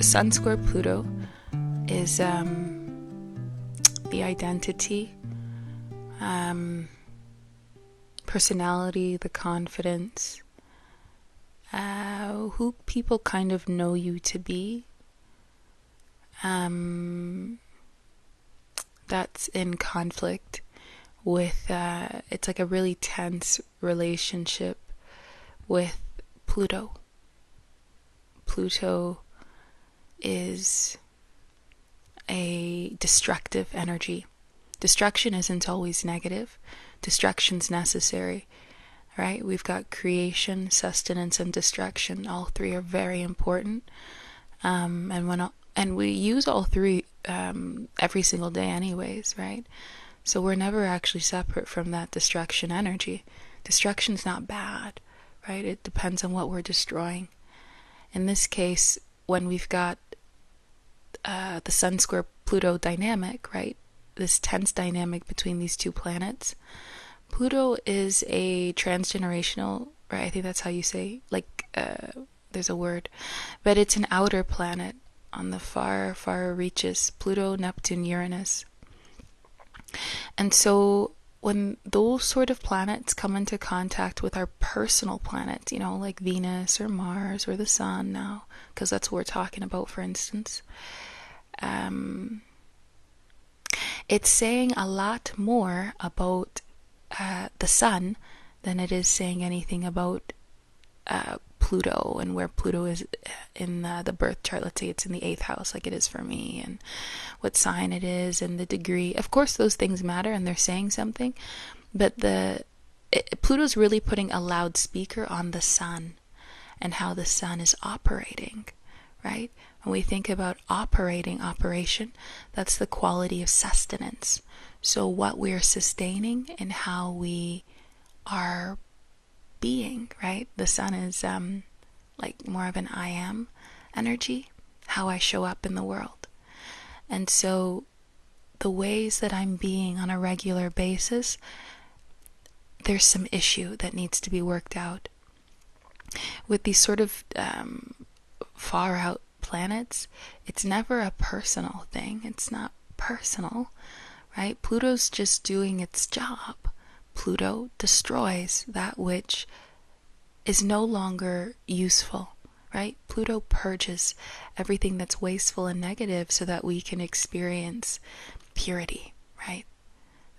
Sun square Pluto is the identity, um, personality, the confidence, who people kind of know you to be. Um, that's in conflict with, it's like a really tense relationship with Pluto. Pluto is a destructive energy. Destruction isn't always negative. Destruction's necessary, right? We've got creation, sustenance, and destruction. All three are very important. And we use all three every single day, anyways, right? So we're never actually separate from that destruction energy. Destruction's not bad, right? It depends on what we're destroying. In this case, when we've got the Sun square Pluto dynamic, right? This tense dynamic between these two planets. Pluto is a transgenerational, right? I think that's how you say, like, there's a word, but it's an outer planet on the far, far reaches. Pluto, Neptune, Uranus. And so when those sort of planets come into contact with our personal planets, you know, like Venus or Mars or the Sun now, because that's what we're talking about, for instance, um, it's saying a lot more about the Sun than it is saying anything about Pluto and where Pluto is in the birth chart. Let's say it's in the 8th house, like it is for me, and what sign it is, and the degree. Of course, those things matter, and they're saying something. But Pluto's really putting a loudspeaker on the Sun and how the Sun is operating, right? When we think about operation, that's the quality of sustenance. So what we're sustaining and how we are being, right? The Sun is like more of an I am energy, how I show up in the world. And so the ways that I'm being on a regular basis, there's some issue that needs to be worked out. With these sort of far out planets, it's never a personal thing. It's not personal, right? Pluto's just doing its job. Pluto destroys that which is no longer useful, right? Pluto purges everything that's wasteful and negative so that we can experience purity, right?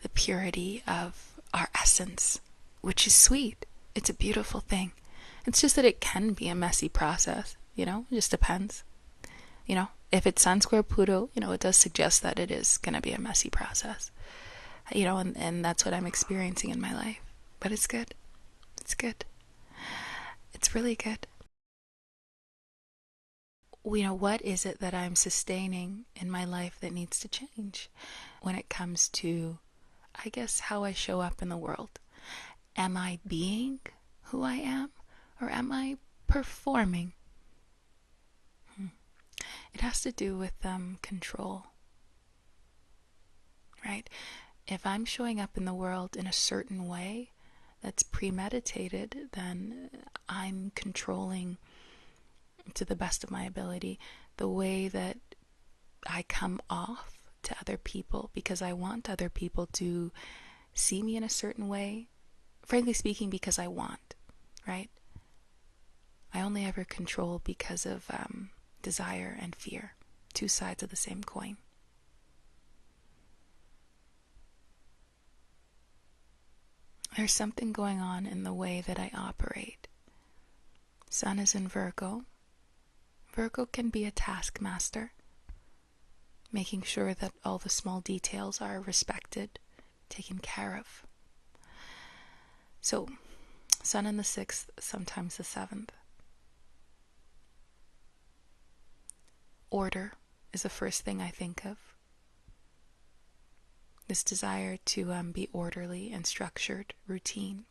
The purity of our essence, which is sweet. It's a beautiful thing. It's just that it can be a messy process, you know? It just depends. You know, if it's Sun square Pluto, you know, it does suggest that it is going to be a messy process. You know, and that's what I'm experiencing in my life. But it's good. It's good. It's really good. You know, what is it that I'm sustaining in my life that needs to change when it comes to, I guess, how I show up in the world? Am I being who I am, or am I performing? It has to do with control, right? If I'm showing up in the world in a certain way that's premeditated, then I'm controlling to the best of my ability the way that I come off to other people, because I want other people to see me in a certain way. Frankly speaking, because I want, right? I only ever control because of desire and fear, two sides of the same coin. There's something going on in the way that I operate. Sun is in Virgo. Virgo can be a taskmaster, making sure that all the small details are respected, taken care of. So, Sun in the 6th, sometimes the 7th. Order is the first thing I think of. This desire to be orderly and structured, routine.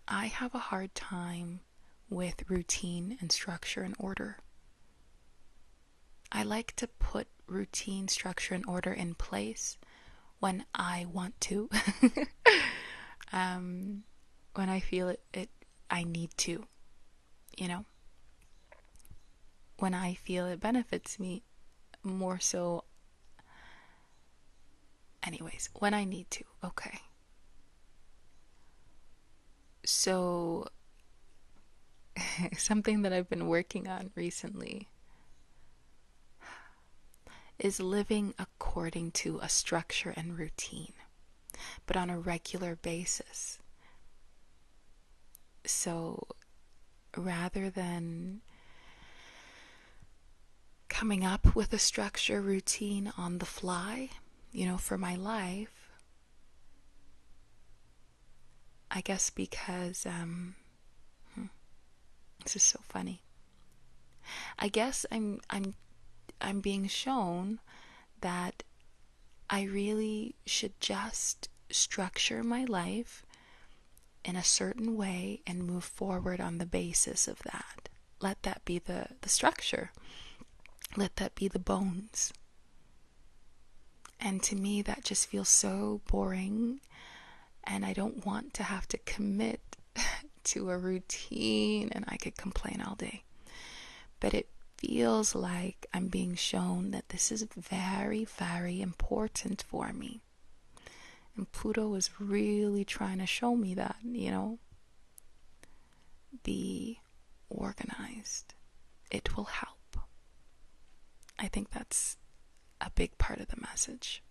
I have a hard time with routine and structure and order. I like to put routine, structure, and order in place when I want to. When I feel it, I need to, you know? when I feel it benefits me more so. Anyways, when I need to. Okay. So, something that I've been working on recently is living according to a structure and routine, but on a regular basis. So, rather than coming up with a structure routine on the fly, for my life, I guess because this is so funny. I guess I'm being shown that I really should just structure my life in a certain way and move forward on the basis of that. Let that be the structure. Let that be the bones. And to me, that just feels so boring, and I don't want to have to commit to a routine, and I could complain all day. But it feels like I'm being shown that this is very, very important for me. And Pluto is really trying to show me that, be organized. It will help. I think that's a big part of the message.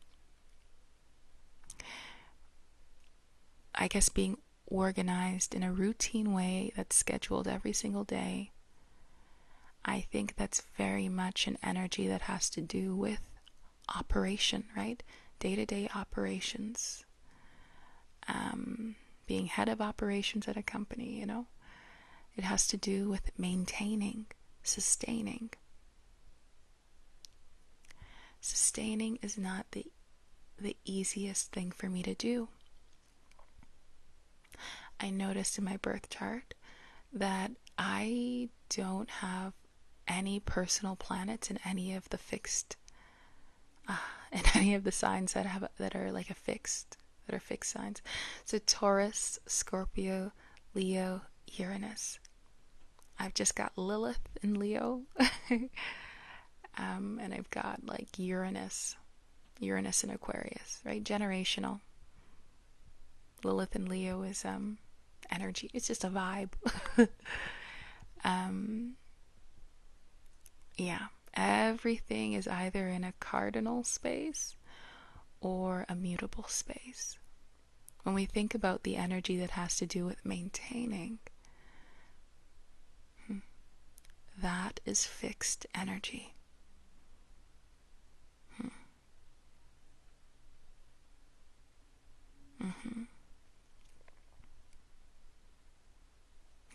I guess being organized in a routine way that's scheduled every single day, I think that's very much an energy that has to do with operation, right? Day-to-day operations. Being head of operations at a company, It has to do with maintaining, sustaining. Sustaining is not the easiest thing for me to do. I noticed in my birth chart that I don't have any personal planets in any of the fixed in any of the signs that are like fixed signs. So Taurus, Scorpio, Leo, Uranus. I've just got Lilith in Leo. And I've got like Uranus in Aquarius, right? Generational. Lilith in Leo is energy. It's just a vibe. Yeah, everything is either in a cardinal space or a mutable space. When we think about the energy that has to do with maintaining, that is fixed energy.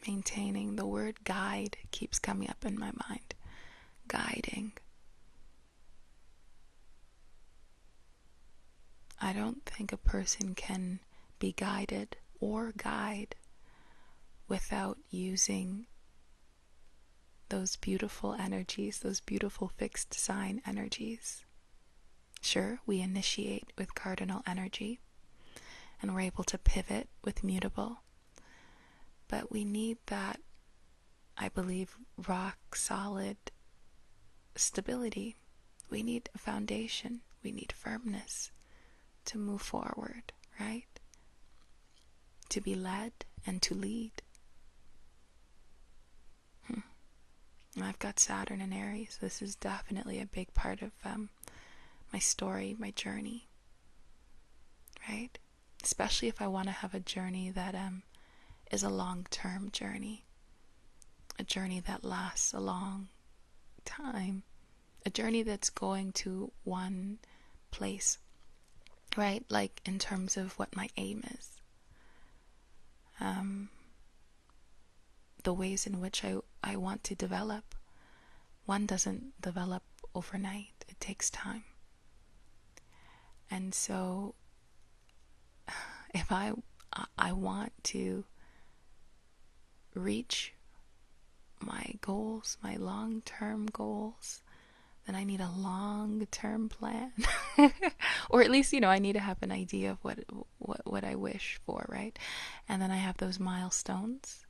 Maintaining, the word guide keeps coming up in my mind. Guiding. I don't think a person can be guided or guide without using those beautiful energies, those beautiful fixed sign energies. Sure, we initiate with cardinal energy and we're able to pivot with mutable, but we need that, I believe, rock solid stability. We need a foundation. We need firmness to move forward, right? To be led and to lead. I've got Saturn in Aries. This is definitely a big part of my story, my journey, right? Especially if I want to have a journey that is a long-term journey, a journey that lasts a long time, a journey that's going to one place, right? Like in terms of what my aim is. The ways in which I want to develop. One doesn't develop overnight. It takes time. And so if I want to reach my goals, my long-term goals, then I need a long-term plan. Or at least, I need to have an idea of what I wish for, right? And then I have those milestones.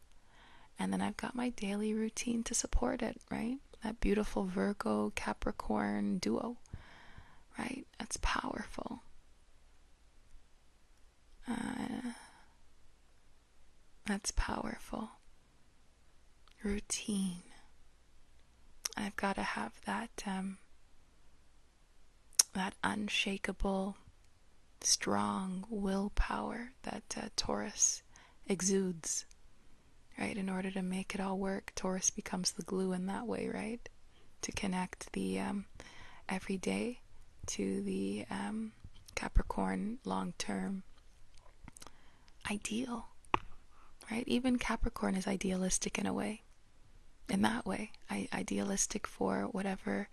And then I've got my daily routine to support it, right? that beautiful Virgo Capricorn duo, right? That's powerful. That's powerful. Routine. I've got to have that that unshakable, strong willpower that Taurus exudes, right? In order to make it all work, Taurus becomes the glue in that way, right? To connect the everyday to the Capricorn long-term ideal, right? Even Capricorn is idealistic in a way. In that way, idealistic for whatever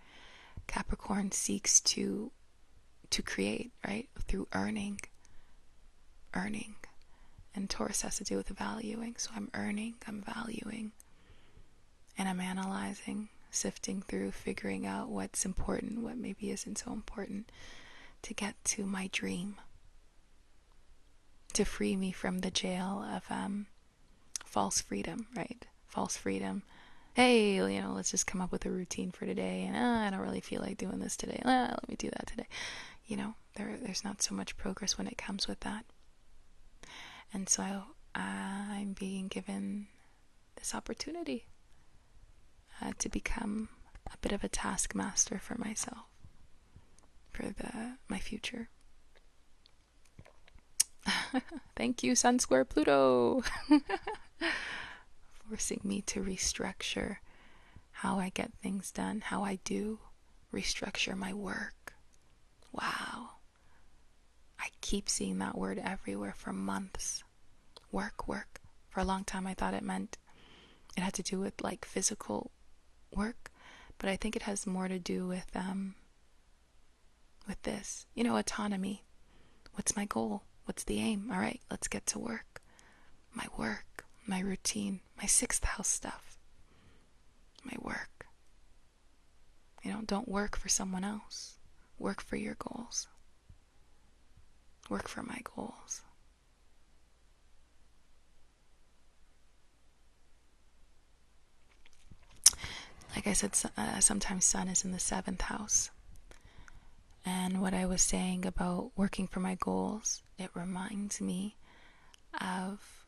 Capricorn seeks to create, right? Through earning. And Taurus has to do with valuing. So I'm earning, I'm valuing, and I'm analyzing, sifting through, figuring out what's important, what maybe isn't so important, to get to my dream, to free me from the jail of false freedom, right? False freedom. Hey, let's just come up with a routine for today, and I don't really feel like doing this today. Let me do that today. There's not so much progress when it comes with that. And so I'm being given this opportunity to become a bit of a taskmaster for myself, for my future. Thank you, Sun Square Pluto, forcing me to restructure how I get things done, how I do restructure my work. Wow. I keep seeing that word everywhere for months. Work. For a long time I thought it had to do with like physical work, but I think it has more to do with this, autonomy. What's my goal? What's the aim? All right, let's get to work. My routine, my 6th house stuff. My work. Don't work for someone else. Work for your goals. Work for my goals. Like I said, sometimes Sun is in the 7th house. And what I was saying about working for my goals, it reminds me of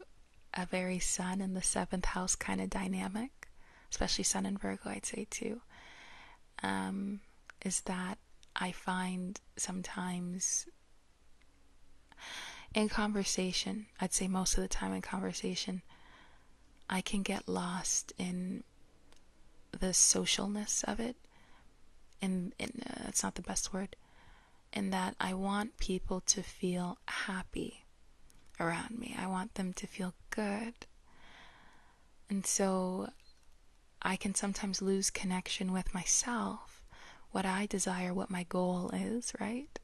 a very Sun in the 7th house kind of dynamic, especially Sun in Virgo, I'd say too, is that I find sometimes in conversation, I'd say most of the time in conversation, I can get lost in the socialness of it, and that's not the best word, in that I want people to feel happy around me. I want them to feel good. And so I can sometimes lose connection with myself, what I desire, what my goal is, right?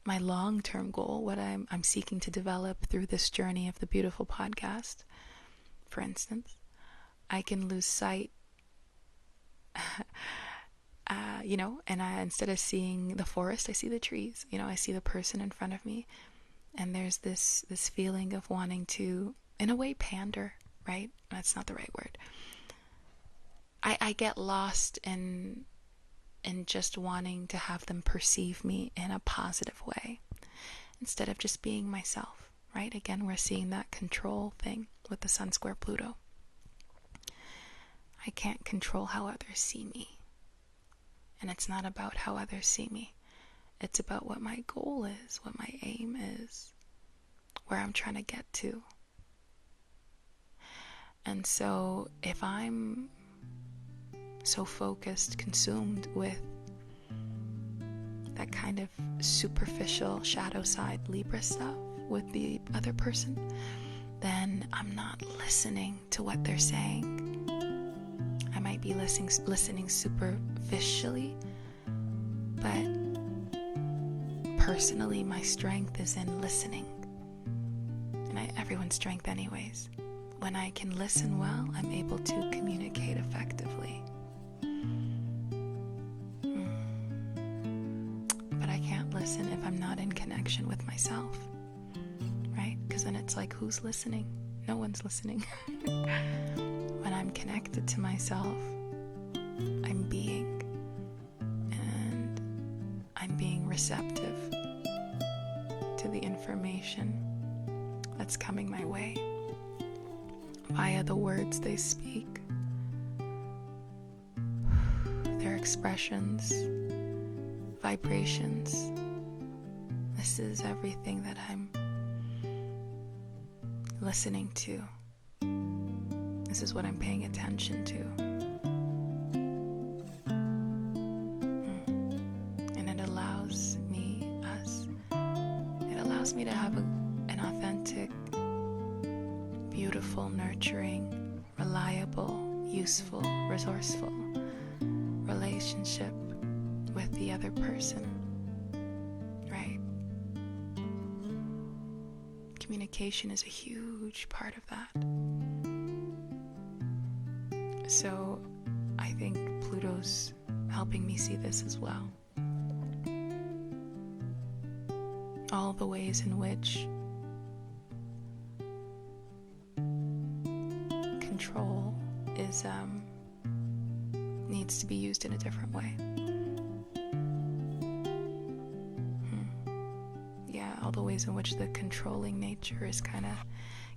My long-term goal, what I'm seeking to develop through this journey of the beautiful podcast, for instance. I can lose sight, and instead of seeing the forest, I see the trees. I see the person in front of me, and there's this feeling of wanting to, in a way, pander, right? That's not the right word. I get lost in just wanting to have them perceive me in a positive way instead of just being myself, right? Again, we're seeing that control thing with the Sun Square Pluto. I can't control how others see me. And it's not about how others see me. It's about what my goal is, what my aim is, where I'm trying to get to. And so if I'm so focused, consumed with that kind of superficial shadow side Libra stuff with the other person, then I'm not listening to what they're saying. I might be listening superficially, but personally my strength is in listening. And everyone's strength anyways. When I can listen well, I'm able to communicate effectively. But I can't listen if I'm not in connection with myself, right? Because then it's like, who's listening? No one's listening. When I'm connected to myself, I'm being, and I'm being receptive to the information that's coming my way via the words they speak, their expressions, vibrations. This is everything that I'm listening to. This is what I'm paying attention to. And it allows me to have an authentic, beautiful, nurturing, reliable, useful, resourceful relationship with the other person, right? Communication is a huge part of that. So I think Pluto's helping me see this as well. All the ways in which control is needs to be used in a different way. Yeah, all the ways in which the controlling nature is kind of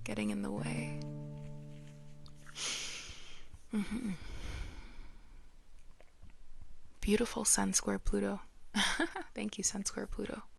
getting in the way. Beautiful Sun Square Pluto. Thank you, Sun Square Pluto.